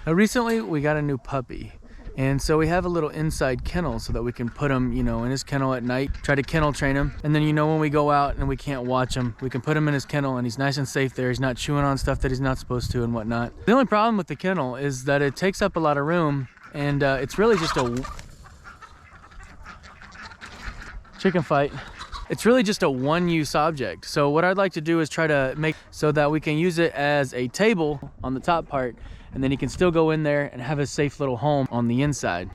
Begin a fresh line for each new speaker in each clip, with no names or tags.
Recently we got a new puppy, and so we have a little inside kennel so that we can put him, you know, in his kennel at night, try to kennel train him, and then, you know, when we go out and we can't watch him, we can put him in his kennel and he's nice and safe there. He's not chewing on stuff that he's not supposed to and whatnot. The only problem with the kennel is that it takes up a lot of room, and it's really just a chicken fight. It's really just a one-use object. So what I'd like to do is try to make so that we can use it as a table on the top part, and then he can still go in there and have a safe little home on the inside.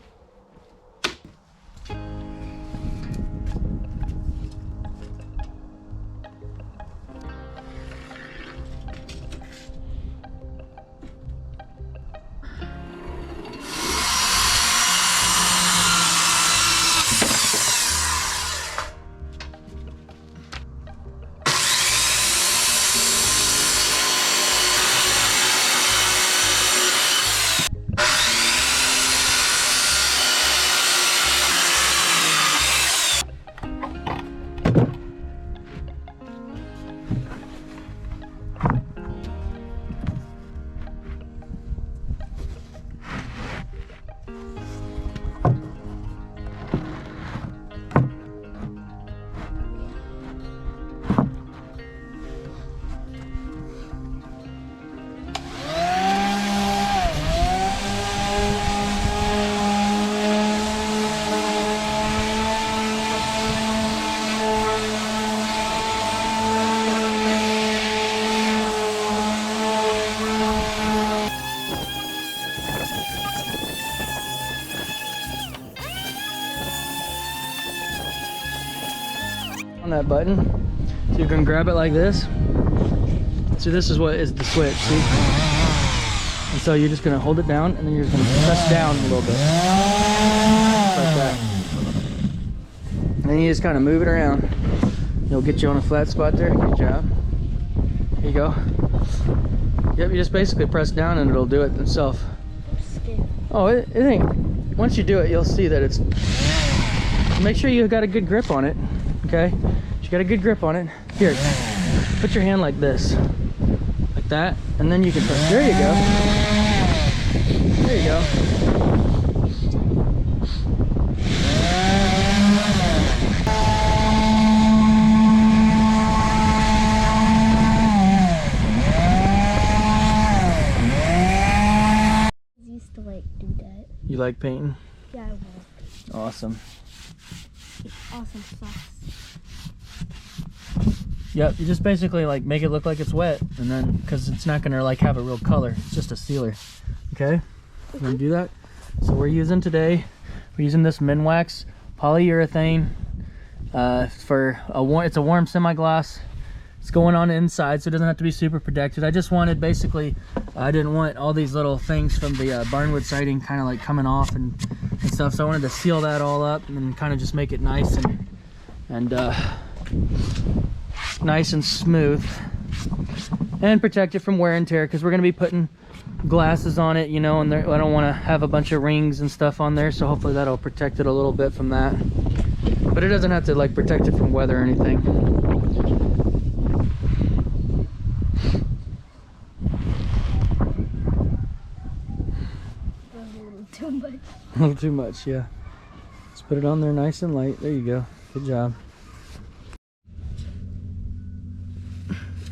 That button, so you can grab it like this. So this is what is the switch, see? And so you're just gonna hold it down, and then you're just gonna press down a little bit, like that. And then you just kind of move it around. It'll get you on a flat spot there. Good job. There you go. Yep, you just basically press down and it'll do it itself. Oh, it ain't. Once you do it, you'll see that it's. Make sure you got a good grip on it. Okay, you got a good grip on it. Here, put your hand like this, like that, and then you can press. There you go. There you go.
I used to like do that.
You like painting?
Yeah, I will.
Awesome.
Awesome sauce.
Yep, you just basically like make it look like it's wet, and then because it's not gonna like have a real color, it's just a sealer. Okay, you gonna do that? So we're using this Minwax polyurethane for it's a warm semi-gloss. It's going on the inside, so it doesn't have to be super protected. I just wanted basically, I didn't want all these little things from the Barnwood siding kind of like coming off and stuff, so I wanted to seal that all up and kind of just make it nice and nice and smooth, and protect it from wear and tear, because we're going to be putting glasses on it, you know, and I don't want to have a bunch of rings and stuff on there, so hopefully that'll protect it a little bit from that, but it doesn't have to like protect it from weather or anything.
A little too much.
A little too much, yeah. Let's put it on there nice and light. There you go. Good job.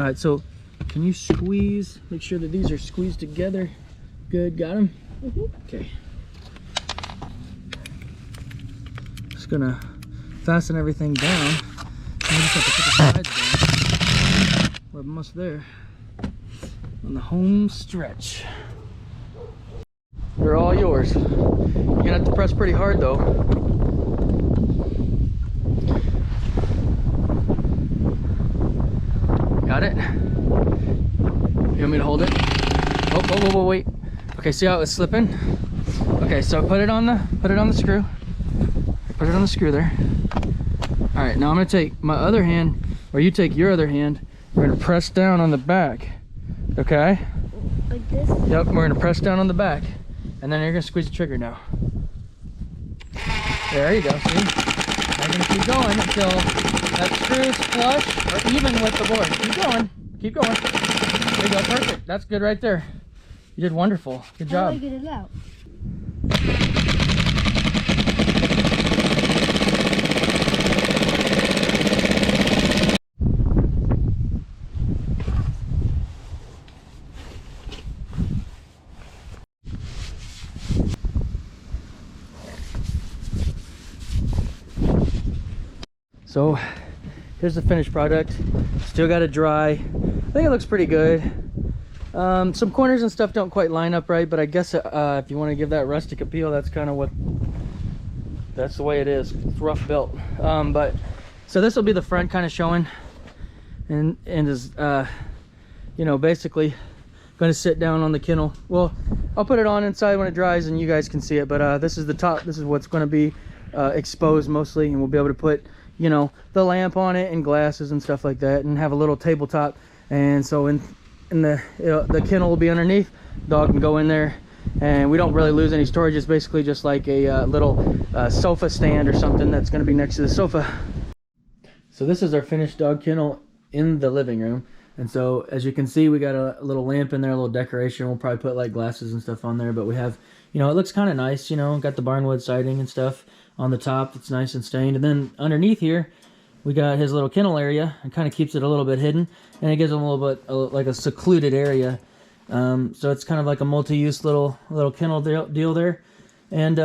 All right, so can you squeeze, make sure that these are squeezed together? Good, got them? Okay. Just gonna fasten everything down. And we just have to put the sides down. We're almost there on the home stretch. They're all yours. You're gonna have to press pretty hard though. Got it? You want me to hold it? Oh, wait. Okay, see how it's slipping? Okay, so put it on the screw. Put it on the screw there. All right, now I'm gonna take my other hand, or you take your other hand. We're gonna press down on the back. Okay?
Like this?
Yep, we're gonna press down on the back. And then you're gonna squeeze the trigger now. There you go, see? Now you're gonna keep going until that screw is flush or even with the board. Keep going, keep going. There you go, perfect. That's good right there. You did wonderful. Good
How
job.
do I get it out?
So here's the finished product. Still got to dry. I think it looks pretty good. Some corners and stuff don't quite line up right, but I guess if you want to give that rustic appeal, that's kind of that's the way it is. It's rough built. But so this will be the front kind of showing, and is you know, basically going to sit down on the kennel. Well, I'll put it on inside when it dries and you guys can see it, but this is the top. This is what's going to be exposed mostly, and we'll be able to put, you know, the lamp on it and glasses and stuff like that, and have a little tabletop. And so in the kennel will be underneath. Dog can go in there, and we don't really lose any storage. It's basically just like a little sofa stand or something that's going to be next to the sofa. So this is our finished dog kennel in the living room. And so as you can see, we got a little lamp in there, a little decoration. We'll probably put like glasses and stuff on there, but we have, you know, it looks kind of nice, you know, got the Barnwood siding and stuff on the top. It's nice and stained. And then underneath here, we got his little kennel area. It kind of keeps it a little bit hidden, and it gives him a little bit like a secluded area. So it's kind of like a multi-use little kennel deal there. And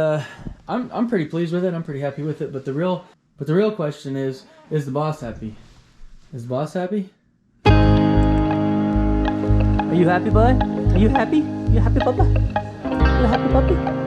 I'm pretty pleased with it. I'm pretty happy with it. But the real question is the boss happy? Is the boss happy? Are you happy, bud? Are you happy? You happy, Bubba? You happy, puppy?